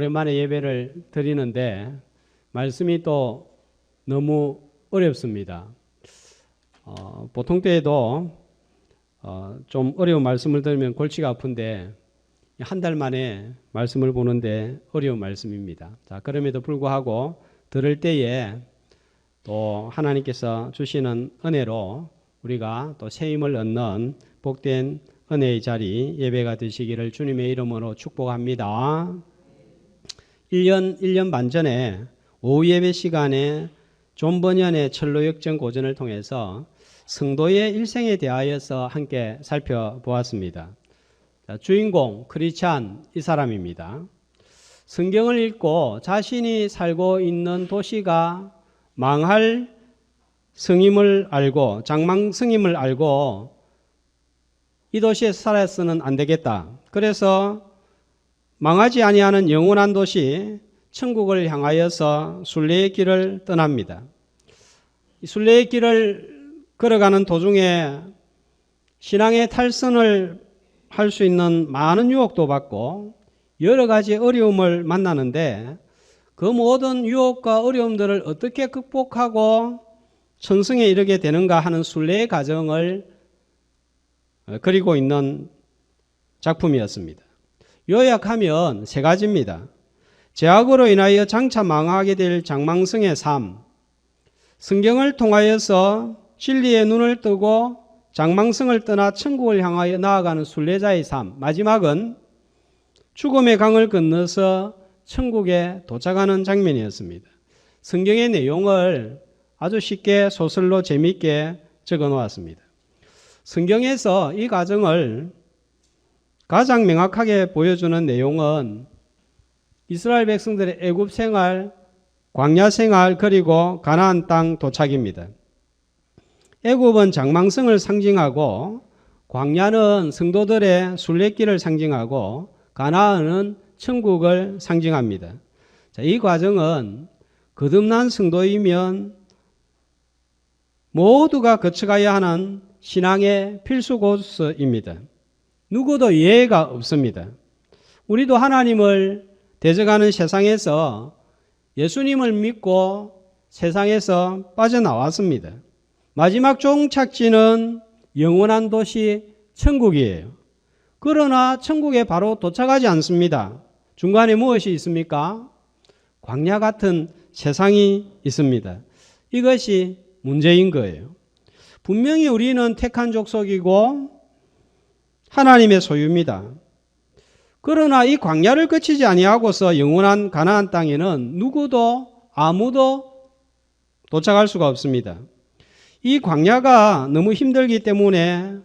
오랜만에 예배를 드리는데 말씀이 또 너무 어렵습니다. 보통 때에도 좀 어려운 말씀을 들으면 골치가 아픈데 한 달 만에 말씀을 보는데 어려운 말씀입니다. 자, 그럼에도 불구하고 들을 때에 또 하나님께서 주시는 은혜로 우리가 또 새 힘을 얻는 복된 은혜의 자리 예배가 되시기를 주님의 이름으로 축복합니다. 1년 반 전에 오후 예배 시간에 존 버년의 철로역정 고전을 통해서 성도의 일생에 대하여서 함께 살펴보았습니다. 주인공 크리스찬 이 사람입니다. 성경을 읽고 자신이 살고 있는 도시가 망할 성임을 알고 장망 성임을 알고 이 도시에서 살아서는 안 되겠다. 그래서 망하지 아니하는 영원한 도시 천국을 향하여서 순례의 길을 떠납니다. 이 순례의 길을 걸어가는 도중에 신앙의 탈선을 할 수 있는 많은 유혹도 받고 여러 가지 어려움을 만나는데 그 모든 유혹과 어려움들을 어떻게 극복하고 천성에 이르게 되는가 하는 순례의 과정을 그리고 있는 작품이었습니다. 요약하면 세 가지입니다. 죄악으로 인하여 장차 망하게 될 장망성의 삶, 성경을 통하여서 진리의 눈을 뜨고 장망성을 떠나 천국을 향하여 나아가는 순례자의 삶, 마지막은 죽음의 강을 건너서 천국에 도착하는 장면이었습니다. 성경의 내용을 아주 쉽게 소설로 재미있게 적어 놓았습니다. 성경에서 이 과정을 가장 명확하게 보여주는 내용은 이스라엘 백성들의 애굽 생활, 광야 생활 그리고 가나안 땅 도착입니다. 애굽은 장망성을 상징하고 광야는 성도들의 순례길을 상징하고 가나안은 천국을 상징합니다. 자, 이 과정은 거듭난 성도이면 모두가 거쳐가야 하는 신앙의 필수 코스입니다. 누구도 예외가 없습니다. 우리도 하나님을 대적하는 세상에서 예수님을 믿고 세상에서 빠져나왔습니다. 마지막 종착지는 영원한 도시 천국이에요. 그러나 천국에 바로 도착하지 않습니다. 중간에 무엇이 있습니까? 광야 같은 세상이 있습니다. 이것이 문제인 거예요. 분명히 우리는 택한 족속이고 하나님의 소유입니다. 그러나 이 광야를 거치지 아니하고서 영원한 가나안 땅에는 누구도 아무도 도착할 수가 없습니다. 이 광야가 너무 힘들기 때문에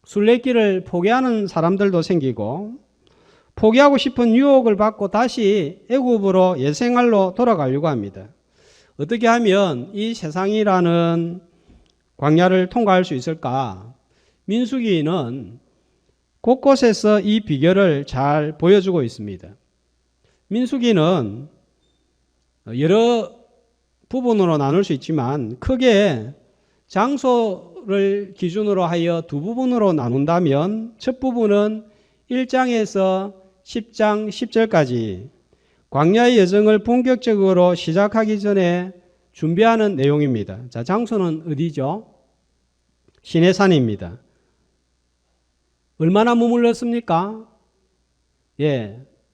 순례길을 포기하는 사람들도 생기고 포기하고 싶은 유혹을 받고 다시 애굽으로 옛생활로 돌아가려고 합니다. 어떻게 하면 이 세상이라는 광야를 통과할 수 있을까? 민수기는 곳곳에서 이 비결을 잘 보여주고 있습니다. 민수기는 여러 부분으로 나눌 수 있지만 크게 장소를 기준으로 하여 두 부분으로 나눈다면 첫 부분은 1장에서 10장 10절까지 광야의 여정을 본격적으로 시작하기 전에 준비하는 내용입니다. 자, 장소는 어디죠? 시내산입니다. 얼마나 머물렀습니까?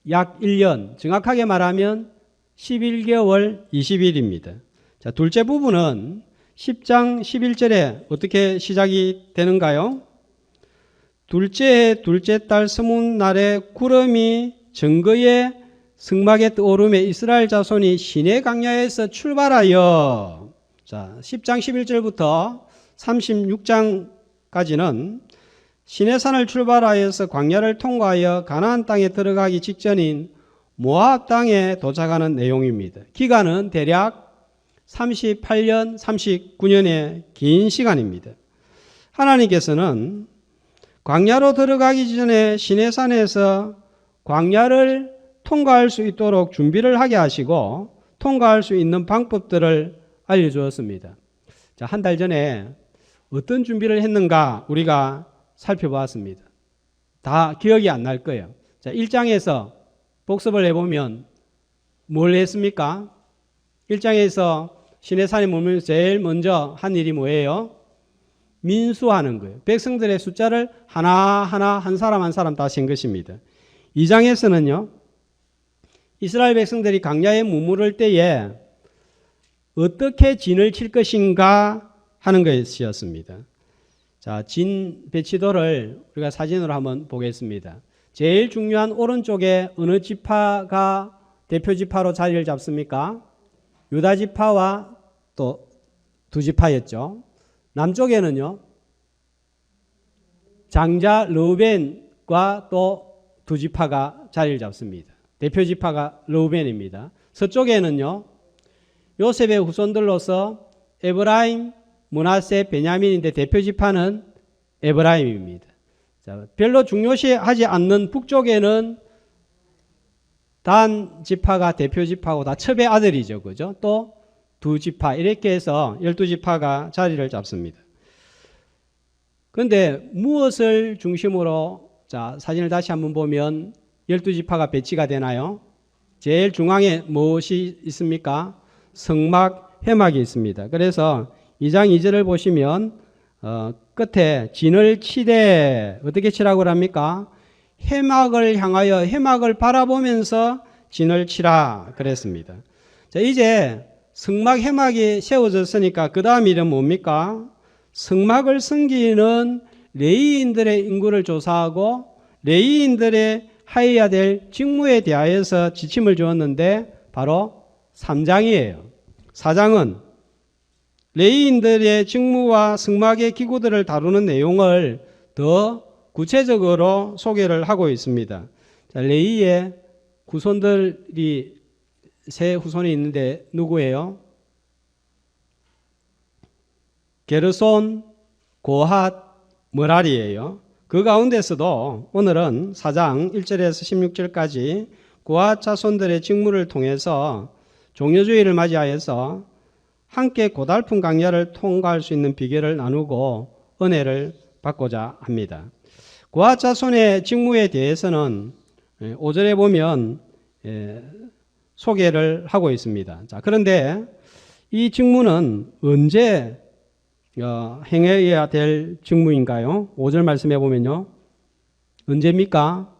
약 1년, 정확하게 말하면 11개월 20일입니다. 자, 둘째 부분은 10장 11절에 어떻게 시작이 되는가요? 둘째 달 스문날에 구름이 정거의 성막에 떠오르며 이스라엘 자손이 시내 광야에서 출발하여, 자, 10장 11절부터 36장까지는 시내산을 출발하여서 광야를 통과하여 가나안 땅에 들어가기 직전인 모압 땅에 도착하는 내용입니다. 기간은 대략 38년, 39년의 긴 시간입니다. 하나님께서는 광야로 들어가기 전에 시내산에서 광야를 통과할 수 있도록 준비를 하게 하시고 통과할 수 있는 방법들을 알려주었습니다. 자, 한 달 전에 어떤 준비를 했는가 우리가 살펴보았습니다. 다 기억이 안 날 거예요. 자, 1장에서 복습을 해보면 뭘 했습니까? 1장에서 시내산에 머물면서 제일 먼저 한 일이 뭐예요? 민수하는 거예요. 백성들의 숫자를 하나하나 한 사람 한 사람 다 센 것입니다. 2장에서는요. 이스라엘 백성들이 광야에 머무를 때에 어떻게 진을 칠 것인가 하는 것이었습니다. 자, 진 배치도를 우리가 사진으로 한번 보겠습니다. 제일 중요한 오른쪽에 어느 지파가 대표 지파로 자리를 잡습니까? 유다 지파와 또 두 지파였죠. 남쪽에는요. 장자 르우벤과 또 두 지파가 자리를 잡습니다. 대표 지파가 르우벤입니다. 서쪽에는요. 요셉의 후손들로서 에브라임, 므낫세, 베냐민인데 대표 지파는 에브라임입니다. 자, 별로 중요시하지 않는 북쪽에는 단 지파가 대표 지파고 다 첩의 아들이죠. 그죠? 또 두 지파 이렇게 해서 12지파가 자리를 잡습니다. 그런데 무엇을 중심으로 자, 사진을 다시 한번 보면 12지파가 배치가 되나요? 제일 중앙에 무엇이 있습니까? 성막, 회막이 있습니다. 그래서 2장 2절을 보시면 끝에 진을 치되 어떻게 치라고 합니까? 회막을 향하여 회막을 바라보면서 진을 치라 그랬습니다. 자, 이제 성막 회막이 세워졌으니까 그 다음 일은 뭡니까? 성막을 섬기는 레위인들의 인구를 조사하고 레위인들의 하여야 될 직무에 대하여서 지침을 주었는데 바로 3장이에요. 4장은 레위인들의 직무와 성막의 기구들을 다루는 내용을 더 구체적으로 소개를 하고 있습니다. 자, 레위의 후손들이 세 후손이 있는데 누구예요? 게르손, 고핫, 머라리예요. 그 가운데서도 오늘은 4장 1절에서 16절까지 고핫 자손들의 직무를 통해서 종려주의를 맞이하여서 함께 고달픈 광야를 통과할 수 있는 비결을 나누고 은혜를 받고자 합니다. 고핫 자손의 직무에 대해서는 5절에 보면 소개를 하고 있습니다. 자, 그런데 이 직무는 언제 행해야 될 직무인가요? 5절 말씀해 보면요. 언제입니까?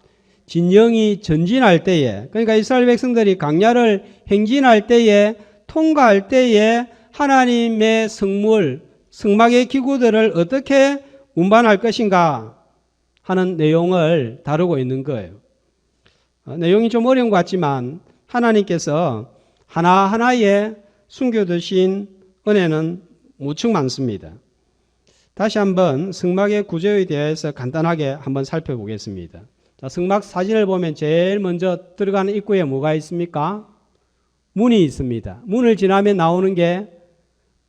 진영이 전진할 때에, 그러니까 이스라엘 백성들이 광야를 행진할 때에, 통과할 때에 하나님의 성물, 성막의 기구들을 어떻게 운반할 것인가 하는 내용을 다루고 있는 거예요. 내용이 좀 어려운 것 같지만 하나님께서 하나하나에 숨겨두신 은혜는 무척 많습니다. 다시 한번 성막의 구조에 대해서 간단하게 한번 살펴보겠습니다. 자, 성막 사진을 보면 제일 먼저 들어가는 입구에 뭐가 있습니까? 문이 있습니다. 문을 지나면 나오는 게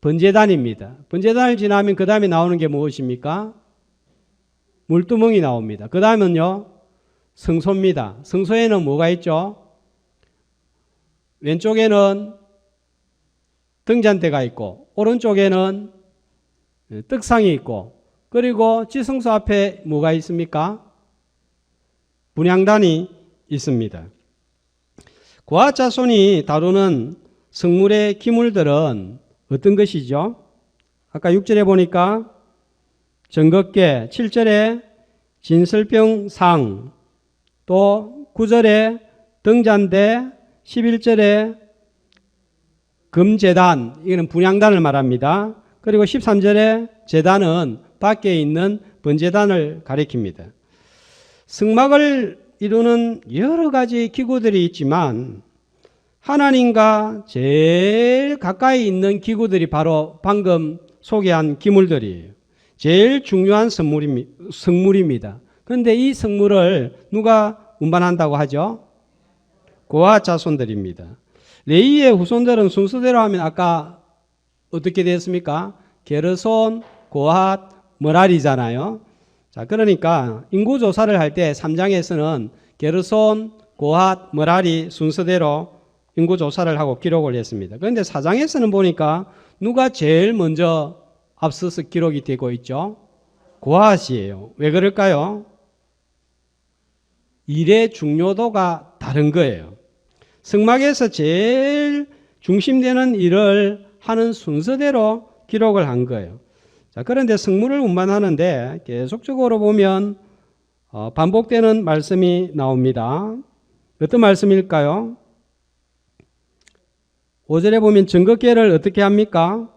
번제단입니다. 번제단을 지나면 그 다음에 나오는 게 무엇입니까? 물두멍이 나옵니다. 그 다음은요, 성소입니다. 성소에는 뭐가 있죠? 왼쪽에는 등잔대가 있고 오른쪽에는 떡상이 있고 그리고 지성소 앞에 뭐가 있습니까? 분향단이 있습니다. 고핫 자손이 다루는 성물의 기물들은 어떤 것이죠? 아까 6절에 보니까 정겁계, 7절에 진설병상, 또 9절에 등잔대, 11절에 금제단, 이거는 분향단을 말합니다. 그리고 13절에 제단은 밖에 있는 번제단을 가리킵니다. 성막을 이루는 여러 가지 기구들이 있지만 하나님과 제일 가까이 있는 기구들이 바로 방금 소개한 기물들이에요. 제일 중요한 성물입니다. 그런데 이 성물을 누가 운반한다고 하죠? 고핫 자손들입니다. 레위의 후손들은 순서대로 하면 아까 어떻게 됐습니까? 게르손, 고핫, 머라리잖아요. 자, 그러니까 인구조사를 할 때 3장에서는 게르손, 고핫, 머라리 순서대로 인구조사를 하고 기록을 했습니다. 그런데 4장에서는 보니까 누가 제일 먼저 앞서서 기록이 되고 있죠? 고핫이에요. 왜 그럴까요? 일의 중요도가 다른 거예요. 성막에서 제일 중심되는 일을 하는 순서대로 기록을 한 거예요. 자, 그런데 성물을 운반하는데 계속적으로 보면 반복되는 말씀이 나옵니다. 어떤 말씀일까요? 5절에 보면 증거궤를 어떻게 합니까?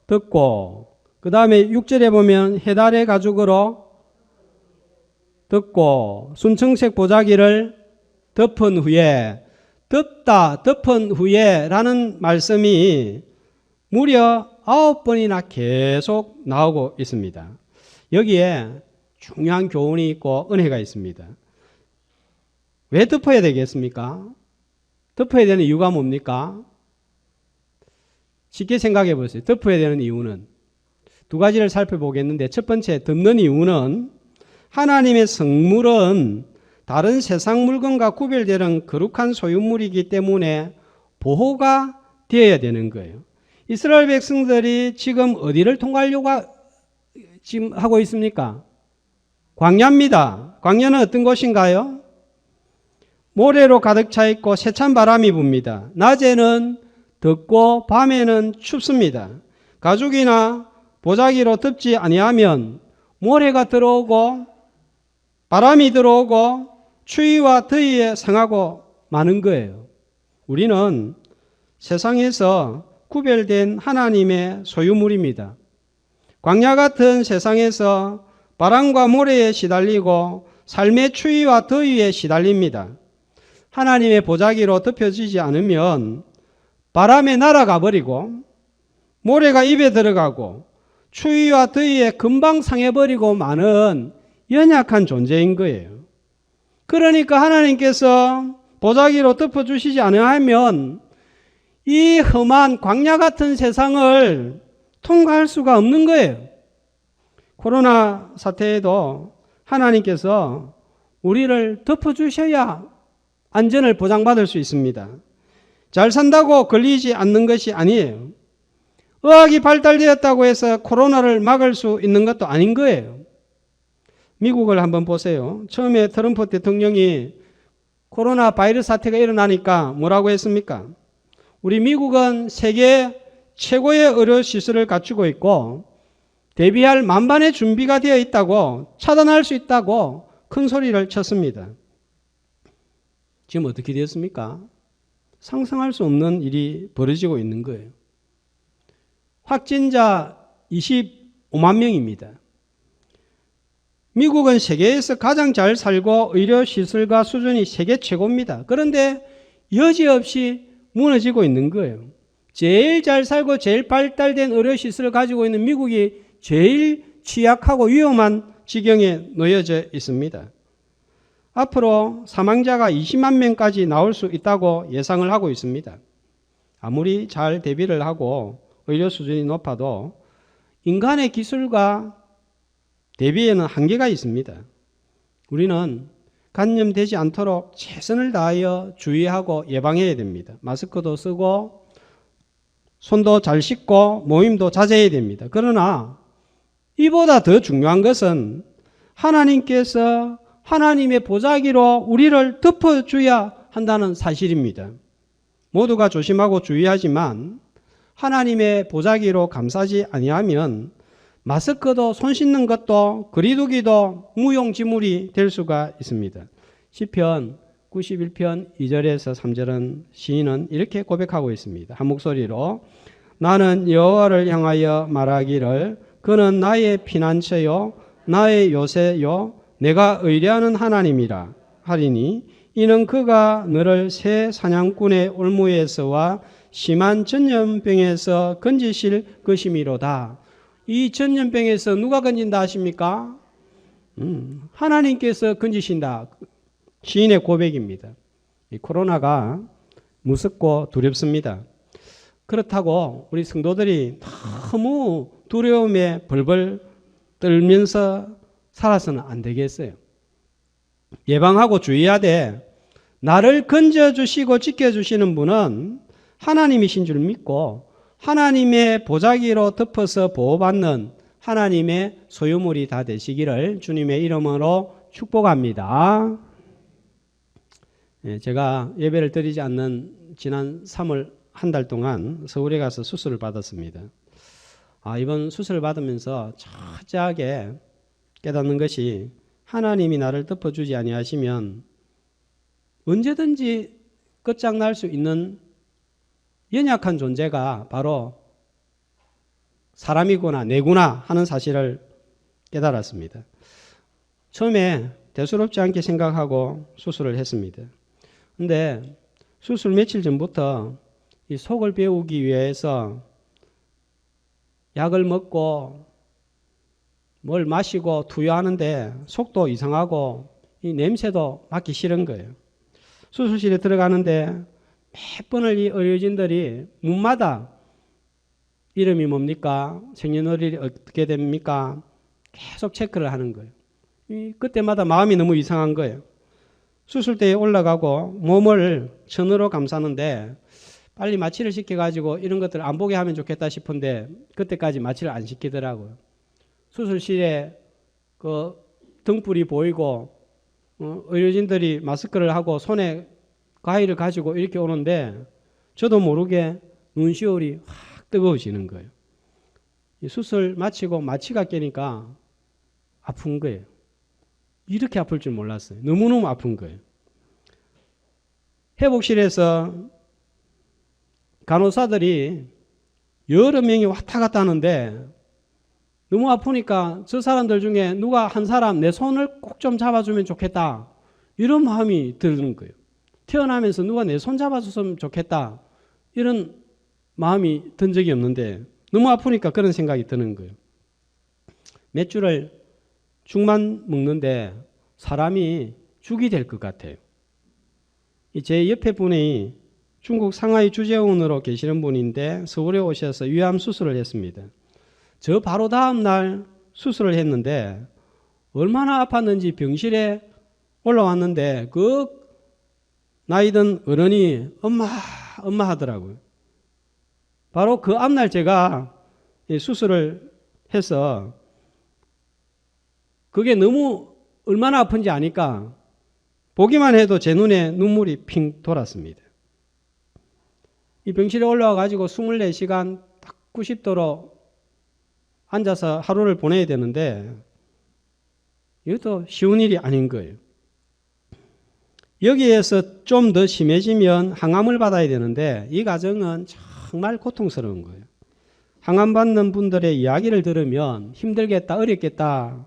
듣고, 그 다음에 6절에 보면 해달의 가죽으로 덮고 순청색 보자기를 덮은 후에, 덮다, 덮은 후에 라는 말씀이 무려 9번이나 계속 나오고 있습니다. 여기에 중요한 교훈이 있고 은혜가 있습니다. 왜 덮어야 되겠습니까? 덮어야 되는 이유가 뭡니까? 쉽게 생각해 보세요. 덮어야 되는 이유는 두 가지를 살펴보겠는데, 첫 번째 덮는 이유는 하나님의 성물은 다른 세상 물건과 구별되는 거룩한 소유물이기 때문에 보호가 되어야 되는 거예요. 이스라엘 백성들이 지금 어디를 통과하려고 지금 하고 있습니까? 광야입니다. 광야는 어떤 곳인가요? 모래로 가득 차 있고 세찬 바람이 붑니다. 낮에는 덥고 밤에는 춥습니다. 가죽이나 보자기로 덮지 아니하면 모래가 들어오고 바람이 들어오고 추위와 더위에 상하고 마는 거예요. 우리는 세상에서 구별된 하나님의 소유물입니다. 광야 같은 세상에서 바람과 모래에 시달리고 삶의 추위와 더위에 시달립니다. 하나님의 보자기로 덮여지지 않으면 바람에 날아가 버리고 모래가 입에 들어가고 추위와 더위에 금방 상해버리고 마는 연약한 존재인 거예요. 그러니까 하나님께서 보자기로 덮어주시지 않으면 이 험한 광야 같은 세상을 통과할 수가 없는 거예요. 코로나 사태에도 하나님께서 우리를 덮어주셔야 안전을 보장받을 수 있습니다. 잘 산다고 걸리지 않는 것이 아니에요. 의학이 발달되었다고 해서 코로나를 막을 수 있는 것도 아닌 거예요. 미국을 한번 보세요. 처음에 트럼프 대통령이 코로나 바이러스 사태가 일어나니까 뭐라고 했습니까? 우리 미국은 세계 최고의 의료시설을 갖추고 있고 대비할 만반의 준비가 되어 있다고, 차단할 수 있다고 큰 소리를 쳤습니다. 지금 어떻게 되었습니까? 상상할 수 없는 일이 벌어지고 있는 거예요. 확진자 25만 명입니다. 미국은 세계에서 가장 잘 살고 의료시설과 수준이 세계 최고입니다. 그런데 여지없이 무너지고 있는 거예요. 제일 잘 살고 제일 발달된 의료시설을 가지고 있는 미국이 제일 취약하고 위험한 지경에 놓여져 있습니다. 앞으로 사망자가 20만 명까지 나올 수 있다고 예상을 하고 있습니다. 아무리 잘 대비를 하고 의료 수준이 높아도 인간의 기술과 대비에는 한계가 있습니다. 우리는 감염되지 않도록 최선을 다하여 주의하고 예방해야 됩니다. 마스크도 쓰고 손도 잘 씻고 모임도 자제해야 됩니다. 그러나 이보다 더 중요한 것은 하나님께서 하나님의 보자기로 우리를 덮어줘야 한다는 사실입니다. 모두가 조심하고 주의하지만 하나님의 보자기로 감싸지 아니하면 마스크도 손 씻는 것도 거리두기도 무용지물이 될 수가 있습니다. 시편 91편 2절에서 3절은 시인은 이렇게 고백하고 있습니다. 한 목소리로 나는 여호와를 향하여 말하기를 그는 나의 피난처요 나의 요새요 내가 의뢰하는 하나님이라 하리니 이는 그가 너를 새 사냥꾼의 올무에서와 심한 전염병에서 건지실 것이미로다. 이 전염병에서 누가 건진다 하십니까? 하나님께서 건지신다. 시인의 고백입니다. 이 코로나가 무섭고 두렵습니다. 그렇다고 우리 성도들이 너무 두려움에 벌벌 떨면서 살아서는 안 되겠어요. 예방하고 주의하되 나를 건져주시고 지켜주시는 분은 하나님이신 줄 믿고 하나님의 보자기로 덮어서 보호받는 하나님의 소유물이 다 되시기를 주님의 이름으로 축복합니다. 제가 예배를 드리지 않는 지난 3월 한 달 동안 서울에 가서 수술을 받았습니다. 이번 수술을 받으면서 철저하게 깨닫는 것이 하나님이 나를 덮어주지 아니하시면 언제든지 끝장날 수 있는 연약한 존재가 바로 사람이구나 내구나 하는 사실을 깨달았습니다. 처음에 대수롭지 않게 생각하고 수술을 했습니다. 근데 수술 며칠 전부터 이 속을 배우기 위해서 약을 먹고 뭘 마시고 투여하는데 속도 이상하고 이 냄새도 맡기 싫은 거예요. 수술실에 들어가는데 몇 번을 이 의료진들이 문마다 이름이 뭡니까? 생년월일이 어떻게 됩니까? 계속 체크를 하는 거예요. 그때마다 마음이 너무 이상한 거예요. 수술대에 올라가고 몸을 천으로 감싸는데 빨리 마취를 시켜가지고 이런 것들을 안 보게 하면 좋겠다 싶은데 그때까지 마취를 안 시키더라고요. 수술실에 그 등불이 보이고 의료진들이 마스크를 하고 손에 가위를 가지고 이렇게 오는데 저도 모르게 눈시울이 확 뜨거워지는 거예요. 수술 마치고 마취가 깨니까 아픈 거예요. 이렇게 아플 줄 몰랐어요. 너무너무 아픈 거예요. 회복실에서 간호사들이 여러 명이 왔다 갔다 하는데 너무 아프니까 저 사람들 중에 누가 한 사람 내 손을 꼭 좀 잡아주면 좋겠다. 이런 마음이 드는 거예요. 태어나면서 누가 내 손 잡아줬으면 좋겠다. 이런 마음이 든 적이 없는데 너무 아프니까 그런 생각이 드는 거예요. 몇 주를 죽만 먹는데 사람이 죽이 될 것 같아요. 제 옆에 분이 중국 상하이 주재원으로 계시는 분인데 서울에 오셔서 위암 수술을 했습니다. 저 바로 다음 날 수술을 했는데 얼마나 아팠는지 병실에 올라왔는데 그 나이든 어른이 엄마 하더라고요. 바로 그 앞날 제가 수술을 해서 그게 너무 얼마나 아픈지 아니까 보기만 해도 제 눈에 눈물이 핑 돌았습니다. 이 병실에 올라와 가지고 24시간 딱 90도로 앉아서 하루를 보내야 되는데 이것도 쉬운 일이 아닌 거예요. 여기에서 좀 더 심해지면 항암을 받아야 되는데 이 과정은 정말 고통스러운 거예요. 항암 받는 분들의 이야기를 들으면 힘들겠다, 어렵겠다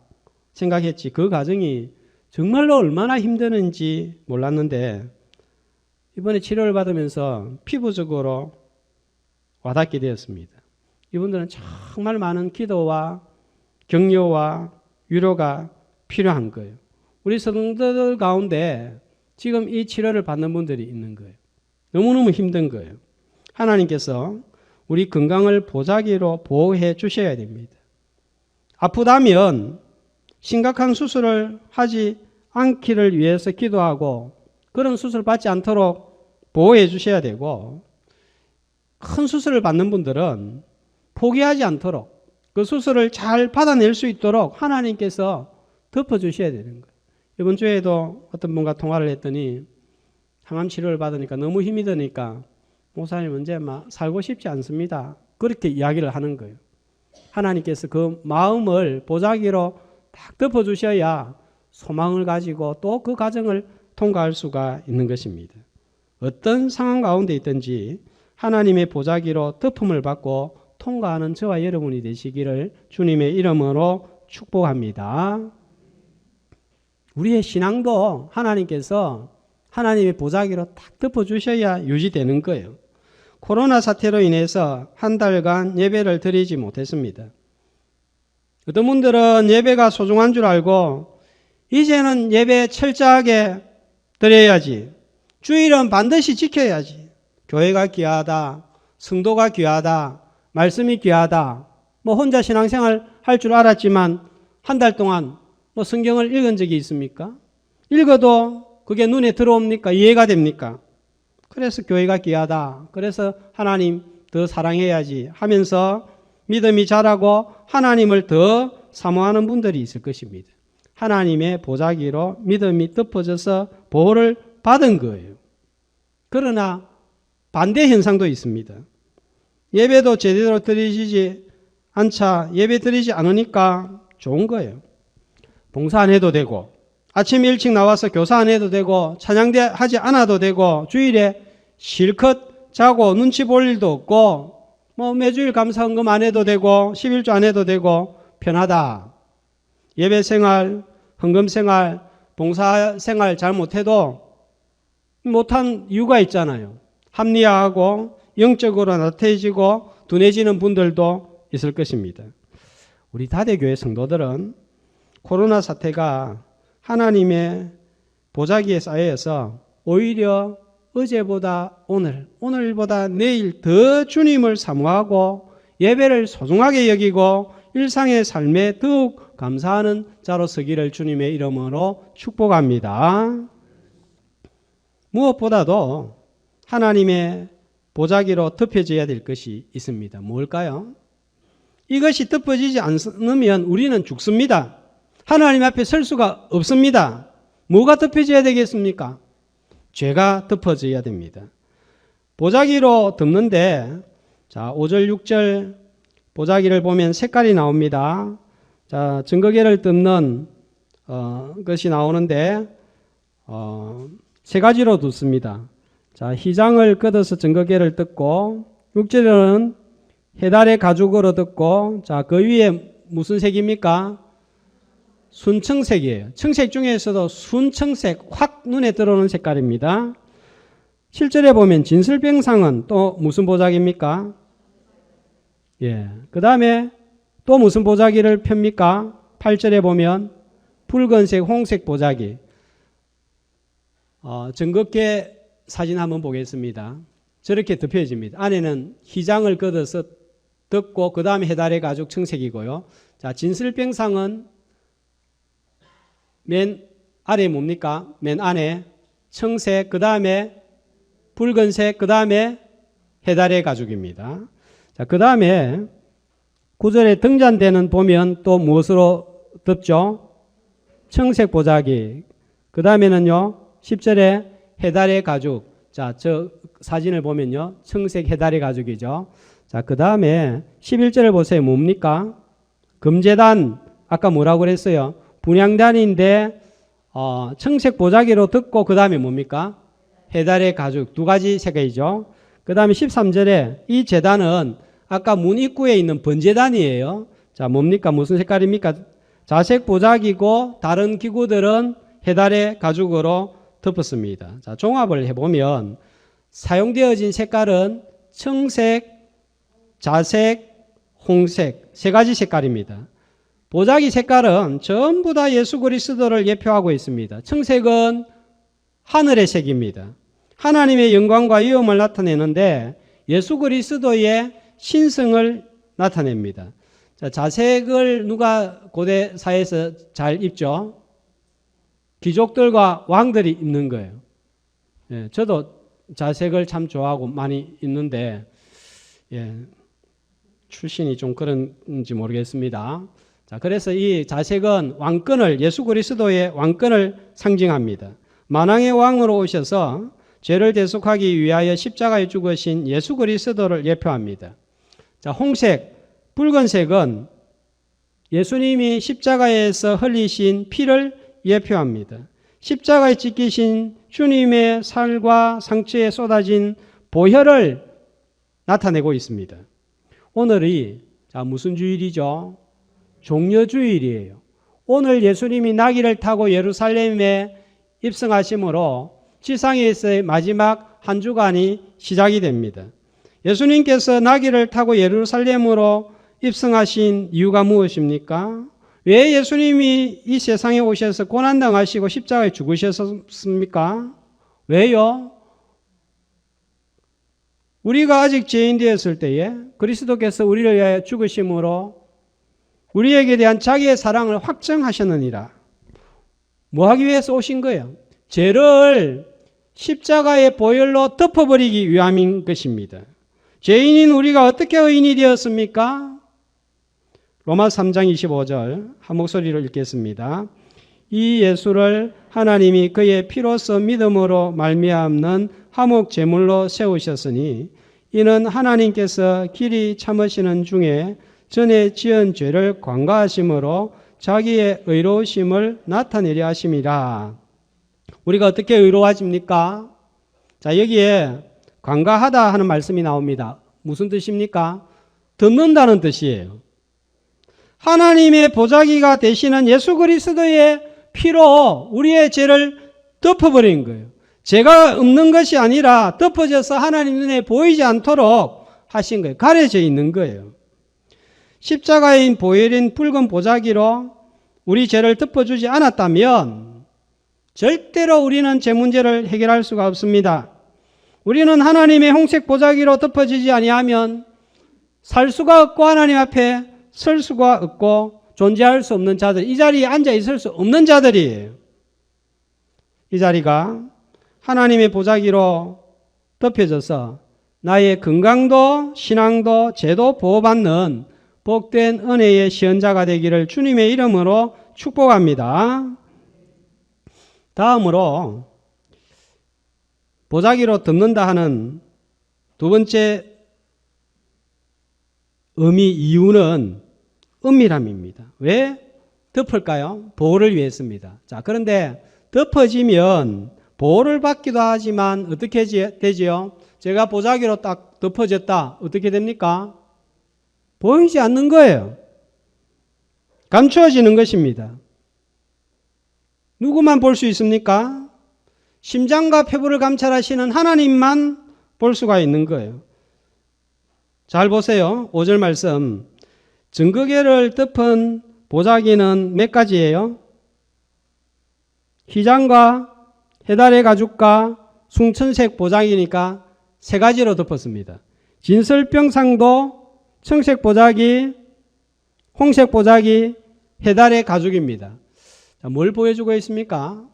생각했지 그 과정이 정말로 얼마나 힘드는지 몰랐는데 이번에 치료를 받으면서 피부적으로 와닿게 되었습니다. 이분들은 정말 많은 기도와 격려와 위로가 필요한 거예요. 우리 성도들 가운데 지금 이 치료를 받는 분들이 있는 거예요. 너무너무 힘든 거예요. 하나님께서 우리 건강을 보자기로 보호해 주셔야 됩니다. 아프다면 심각한 수술을 하지 않기를 위해서 기도하고 그런 수술을 받지 않도록 보호해 주셔야 되고 큰 수술을 받는 분들은 포기하지 않도록 그 수술을 잘 받아낼 수 있도록 하나님께서 덮어주셔야 되는 거예요. 이번 주에도 어떤 분과 통화를 했더니 항암 치료를 받으니까 너무 힘이 드니까 목사님 이제 막 살고 싶지 않습니다. 그렇게 이야기를 하는 거예요. 하나님께서 그 마음을 보자기로 딱 덮어주셔야 소망을 가지고 또 그 과정을 통과할 수가 있는 것입니다. 어떤 상황 가운데 있든지 하나님의 보자기로 덮음을 받고 통과하는 저와 여러분이 되시기를 주님의 이름으로 축복합니다. 우리의 신앙도 하나님께서 하나님의 보자기로 딱 덮어주셔야 유지되는 거예요. 코로나 사태로 인해서 한 달간 예배를 드리지 못했습니다. 어떤 분들은 예배가 소중한 줄 알고 이제는 예배 철저하게 드려야지. 주일은 반드시 지켜야지. 교회가 귀하다. 성도가 귀하다. 말씀이 귀하다. 혼자 신앙생활 할 줄 알았지만 한 달 동안 성경을 읽은 적이 있습니까? 읽어도 그게 눈에 들어옵니까? 이해가 됩니까? 그래서 교회가 귀하다. 그래서 하나님 더 사랑해야지 하면서 믿음이 자라고 하나님을 더 사모하는 분들이 있을 것입니다. 하나님의 보자기로 믿음이 덮어져서 보호를 받은 거예요. 그러나 반대 현상도 있습니다. 예배도 제대로 드리지 않자 예배 드리지 않으니까 좋은 거예요. 봉사 안 해도 되고 아침 일찍 나와서 교사 안 해도 되고 찬양대 하지 않아도 되고 주일에 실컷 자고 눈치 볼 일도 없고 뭐 매주일 감사헌금 안 해도 되고 11조 안 해도 되고 편하다. 예배 생활, 헌금 생활, 봉사 생활 잘 못해도 못한 이유가 있잖아요. 합리화하고 영적으로 나태해지고 둔해지는 분들도 있을 것입니다. 우리 다대교회 성도들은 코로나 사태가 하나님의 보자기에 쌓여서 오히려 어제보다 오늘, 오늘보다 내일 더 주님을 사모하고 예배를 소중하게 여기고 일상의 삶에 더욱 감사하는 자로 서기를 주님의 이름으로 축복합니다. 무엇보다도 하나님의 보자기로 덮여져야 될 것이 있습니다. 뭘까요? 이것이 덮어지지 않으면 우리는 죽습니다. 하나님 앞에 설 수가 없습니다. 뭐가 덮여져야 되겠습니까? 죄가 덮어져야 됩니다. 보자기로 덮는데, 자, 5절, 6절 보자기를 보면 색깔이 나옵니다. 자, 증거계를 덮는 것이 나오는데, 세 가지로 덮습니다. 자, 휘장을 걷어서 증거계를 덮고, 6절에는 해달의 가죽으로 덮고, 자, 그 위에 무슨 색입니까? 순청색이에요. 청색 중에서도 순청색, 확 눈에 들어오는 색깔입니다. 7절에 보면 진설병상은 또 무슨 보자기입니까? 예. 그 다음에 또 무슨 보자기를 펴니까? 8절에 보면 붉은색, 홍색 보자기. 증거계 사진 한번 보겠습니다. 저렇게 덮여집니다. 안에는 휘장을 걷어서 덮고 그 다음에 해달의 가죽 청색이고요. 자, 진설병상은 맨 아래 뭡니까? 맨 안에 청색, 그 다음에 붉은색, 그 다음에 해달의 가죽입니다. 자, 그 다음에 9절에 등잔대는 보면 또 무엇으로 덮죠? 청색 보자기. 그 다음에는요, 10절에 해달의 가죽. 자, 저 사진을 보면요, 청색 해달의 가죽이죠. 자, 그 다음에 11절을 보세요. 뭡니까? 금제단. 아까 뭐라고 그랬어요? 분향단인데 청색 보자기로 덮고 그 다음에 뭡니까? 해달의 가죽. 두 가지 색깔이죠. 그 다음에 13절에 이 제단은 아까 문 입구에 있는 번제단이에요. 자, 뭡니까? 무슨 색깔입니까? 자색 보자기고 다른 기구들은 해달의 가죽으로 덮었습니다. 자, 종합을 해보면 사용되어진 색깔은 청색, 자색, 홍색 세 가지 색깔입니다. 보자기 색깔은 전부 다 예수 그리스도를 예표하고 있습니다. 청색은 하늘의 색입니다. 하나님의 영광과 위엄을 나타내는데 예수 그리스도의 신성을 나타냅니다. 자, 자색을 누가 고대 사회에서 잘 입죠? 귀족들과 왕들이 입는 거예요. 예, 저도 자색을 참 좋아하고 많이 입는데 출신이 좀 그런지 모르겠습니다. 자, 그래서 이 자색은 왕권을, 예수 그리스도의 왕권을 상징합니다. 만왕의 왕으로 오셔서 죄를 대속하기 위하여 십자가에 죽으신 예수 그리스도를 예표합니다. 자, 홍색, 붉은색은 예수님이 십자가에서 흘리신 피를 예표합니다. 십자가에 찍히신 주님의 살과 상처에 쏟아진 보혈을 나타내고 있습니다. 오늘이 무슨 주일이죠? 종려주일이에요. 오늘 예수님이 나귀를 타고 예루살렘에 입성하심으로 지상에서의 마지막 한 주간이 시작이 됩니다. 예수님께서 나귀를 타고 예루살렘으로 입성하신 이유가 무엇입니까? 왜 예수님이 이 세상에 오셔서 고난당하시고 십자가에 죽으셨습니까? 왜요? 우리가 아직 죄인 되었을 때에 그리스도께서 우리를 위하여 죽으심으로 우리에게 대한 자기의 사랑을 확증하셨느니라. 뭐 하기 위해서 오신 거예요? 죄를 십자가의 보혈로 덮어버리기 위함인 것입니다. 죄인인 우리가 어떻게 의인이 되었습니까? 로마 3장 25절 한 목소리로 읽겠습니다. 이 예수를 하나님이 그의 피로써 믿음으로 말미암는 화목 제물로 세우셨으니 이는 하나님께서 길이 참으시는 중에 전에 지은 죄를 관가하심으로 자기의 의로우심을 나타내려 하심이라. 우리가 어떻게 의로워집니까? 자, 여기에 관가하다 하는 말씀이 나옵니다. 무슨 뜻입니까? 듣는다는 뜻이에요. 하나님의 보자기가 되시는 예수 그리스도의 피로 우리의 죄를 덮어버린 거예요. 죄가 없는 것이 아니라 덮어져서 하나님 눈에 보이지 않도록 하신 거예요. 가려져 있는 거예요. 십자가인 보혈인 붉은 보자기로 우리 죄를 덮어주지 않았다면 절대로 우리는 죄 문제를 해결할 수가 없습니다. 우리는 하나님의 홍색 보자기로 덮어지지 아니하면 살 수가 없고 하나님 앞에 설 수가 없고 존재할 수 없는 자들, 이 자리에 앉아 있을 수 없는 자들이에요. 이 자리가 하나님의 보자기로 덮여져서 나의 건강도 신앙도 죄도 보호받는 복된 은혜의 시연자가 되기를 주님의 이름으로 축복합니다. 다음으로 보자기로 덮는다 하는 두 번째 의미 이유는 은밀함입니다. 왜 덮을까요? 보호를 위해서입니다. 자, 그런데 덮어지면 보호를 받기도 하지만 어떻게 되지요? 제가 보자기로 딱 덮어졌다. 어떻게 됩니까? 보이지 않는 거예요. 감추어지는 것입니다. 누구만 볼 수 있습니까? 심장과 폐부를 감찰하시는 하나님만 볼 수가 있는 거예요. 잘 보세요. 5절 말씀. 증거계를 덮은 보자기는 몇 가지예요? 휘장과 해달의 가죽과 숭천색 보자기니까 세 가지로 덮었습니다. 진설병상도 청색 보자기, 홍색 보자기, 해달의 가죽입니다. 자, 뭘 보여주고 있습니까?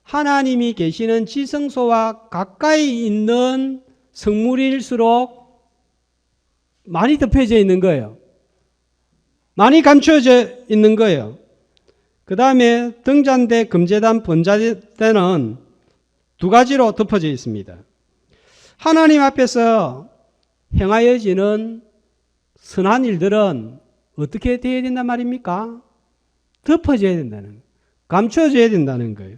하나님이 계시는 지성소와 가까이 있는 성물일수록 많이 덮여져 있는 거예요. 많이 감춰져 있는 거예요. 그 다음에 등잔대, 금제단, 번자대는 두 가지로 덮어져 있습니다. 하나님 앞에서 행하여지는 선한 일들은 어떻게 되어야 된단 말입니까? 덮어져야 된다는 거예요. 감춰져야 된다는 거예요.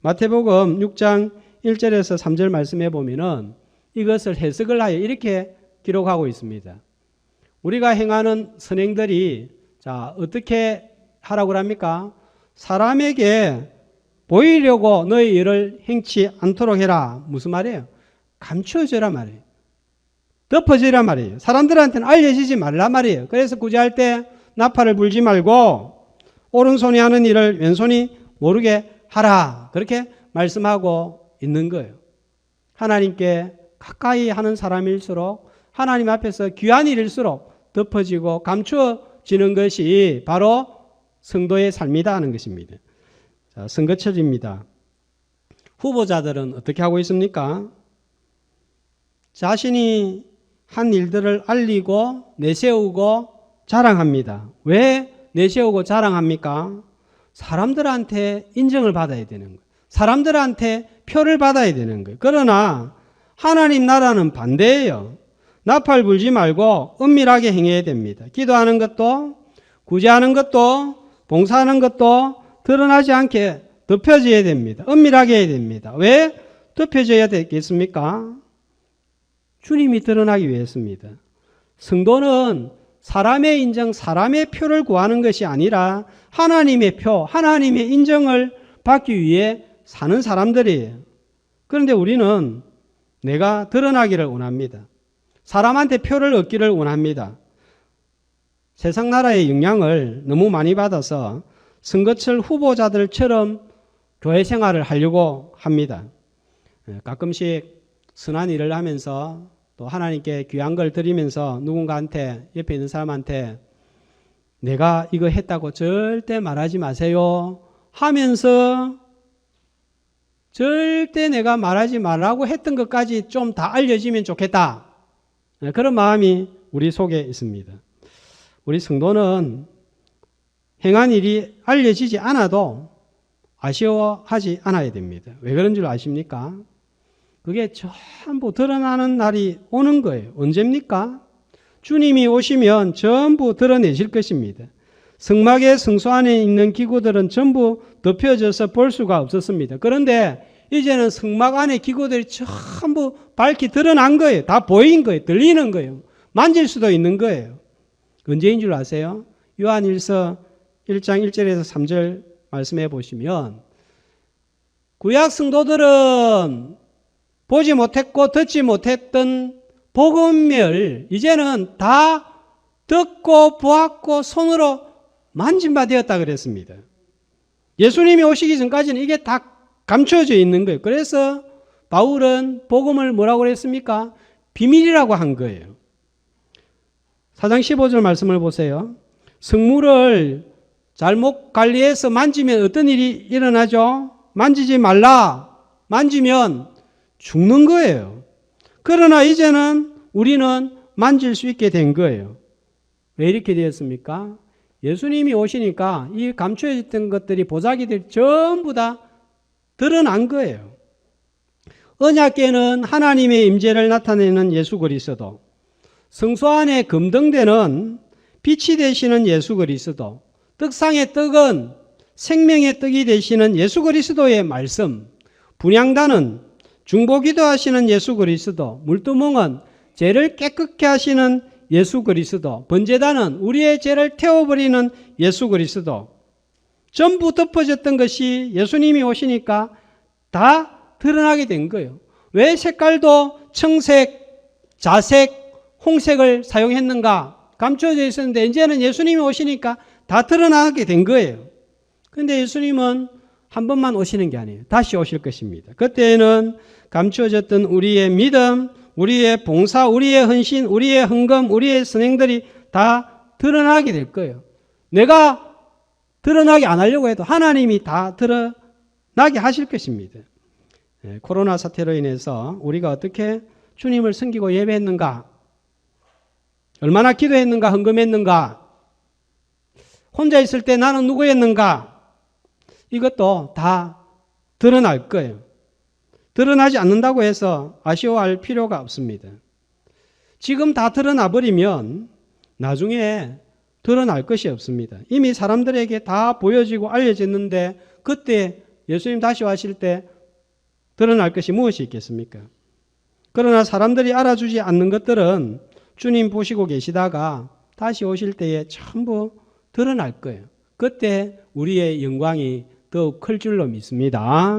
마태복음 6장 1절에서 3절 말씀해 보면은 이것을 해석을 하여 이렇게 기록하고 있습니다. 우리가 행하는 선행들이 자, 어떻게 하라고 합니까? 사람에게 보이려고 너의 일을 행치 않도록 해라. 무슨 말이에요? 감추어져라 말이에요. 덮어져라 말이에요. 사람들한테는 알려지지 말라 말이에요. 그래서 구제할 때 나팔을 불지 말고 오른손이 하는 일을 왼손이 모르게 하라. 그렇게 말씀하고 있는 거예요. 하나님께 가까이 하는 사람일수록 하나님 앞에서 귀한 일일수록 덮어지고 감추어지는 것이 바로 성도의 삶이다 하는 것입니다. 자, 선거철입니다. 후보자들은 어떻게 하고 있습니까? 자신이 한 일들을 알리고 내세우고 자랑합니다. 왜 내세우고 자랑합니까? 사람들한테 인정을 받아야 되는 거예요. 사람들한테 표를 받아야 되는 거예요. 그러나 하나님 나라는 반대예요. 나팔 불지 말고 은밀하게 행해야 됩니다. 기도하는 것도 구제하는 것도 봉사하는 것도 드러나지 않게 덮여져야 됩니다. 은밀하게 해야 됩니다. 왜 덮여져야 되겠습니까? 주님이 드러나기 위해서입니다. 성도는 사람의 인정, 사람의 표를 구하는 것이 아니라 하나님의 표, 하나님의 인정을 받기 위해 사는 사람들이에요. 그런데 우리는 내가 드러나기를 원합니다. 사람한테 표를 얻기를 원합니다. 세상 나라의 영향을 너무 많이 받아서 선거철 후보자들처럼 교회 생활을 하려고 합니다. 가끔씩 선한 일을 하면서 또 하나님께 귀한 걸 드리면서 누군가한테 옆에 있는 사람한테 내가 이거 했다고 절대 말하지 마세요 하면서 절대 내가 말하지 말라고 했던 것까지 좀 다 알려지면 좋겠다. 그런 마음이 우리 속에 있습니다. 우리 성도는 행한 일이 알려지지 않아도 아쉬워하지 않아야 됩니다. 왜 그런 줄 아십니까? 그게 전부 드러나는 날이 오는 거예요. 언제입니까? 주님이 오시면 전부 드러내실 것입니다. 성막의 성소 안에 있는 기구들은 전부 덮여져서 볼 수가 없었습니다. 그런데 이제는 성막 안에 기구들이 전부 밝히 드러난 거예요. 다 보인 거예요. 들리는 거예요. 만질 수도 있는 거예요. 언제인 줄 아세요? 요한일서 1장 1절에서 3절 말씀해 보시면 구약 성도들은 보지 못했고 듣지 못했던 복음을 이제는 다 듣고 보았고 손으로 만진 바 되었다 그랬습니다. 예수님이 오시기 전까지는 이게 다 감춰져 있는 거예요. 그래서 바울은 복음을 뭐라고 그랬습니까? 비밀이라고 한 거예요. 4장 15절 말씀을 보세요. 성물을 잘못 관리해서 만지면 어떤 일이 일어나죠? 만지지 말라. 만지면 죽는 거예요. 그러나 이제는 우리는 만질 수 있게 된 거예요. 왜 이렇게 되었습니까? 예수님이 오시니까 이 감춰있던 것들이 보자기들이 전부 다 드러난 거예요. 언약궤는 하나님의 임재를 나타내는 예수 그리스도, 성소 안에 금등대는 빛이 되시는 예수 그리스도, 떡상의 떡은 생명의 떡이 되시는 예수 그리스도의 말씀, 분향단은 중보기도 하시는 예수 그리스도, 물두멍은 죄를 깨끗게 하시는 예수 그리스도, 번제단은 우리의 죄를 태워버리는 예수 그리스도, 전부 덮어졌던 것이 예수님이 오시니까 다 드러나게 된 거예요. 왜 색깔도 청색, 자색, 홍색을 사용했는가? 감춰져 있었는데 이제는 예수님이 오시니까 다 드러나게 된 거예요. 그런데 예수님은 한 번만 오시는 게 아니에요. 다시 오실 것입니다. 그때는 감추어졌던 우리의 믿음, 우리의 봉사, 우리의 헌신, 우리의 헌금, 우리의 선행들이 다 드러나게 될 거예요. 내가 드러나게 안 하려고 해도 하나님이 다 드러나게 하실 것입니다. 코로나 사태로 인해서 우리가 어떻게 주님을 섬기고 예배했는가? 얼마나 기도했는가? 헌금했는가? 혼자 있을 때 나는 누구였는가? 이것도 다 드러날 거예요. 드러나지 않는다고 해서 아쉬워할 필요가 없습니다. 지금 다 드러나 버리면 나중에 드러날 것이 없습니다. 이미 사람들에게 다 보여지고 알려졌는데 그때 예수님 다시 오실 때 드러날 것이 무엇이 있겠습니까? 그러나 사람들이 알아주지 않는 것들은 주님 보시고 계시다가 다시 오실 때에 전부 드러날 거예요. 그때 우리의 영광이 더욱 클 줄로 믿습니다.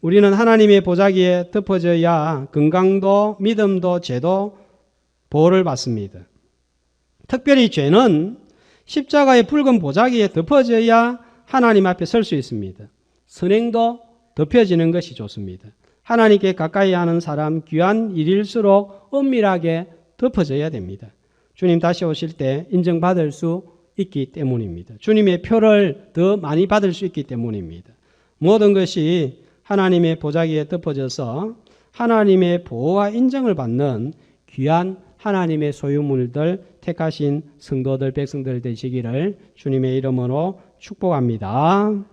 우리는 하나님의 보자기에 덮어져야 건강도 믿음도 죄도 보호를 받습니다. 특별히 죄는 십자가의 붉은 보자기에 덮어져야 하나님 앞에 설 수 있습니다. 선행도 덮여지는 것이 좋습니다. 하나님께 가까이 하는 사람 귀한 일일수록 은밀하게 덮어져야 됩니다. 주님 다시 오실 때 인정받을 수 있기 때문입니다. 주님의 표를 더 많이 받을 수 있기 때문입니다. 모든 것이 하나님의 보자기에 덮어져서 하나님의 보호와 인정을 받는 귀한 하나님의 소유물들 택하신 성도들 백성들 되시기를 주님의 이름으로 축복합니다.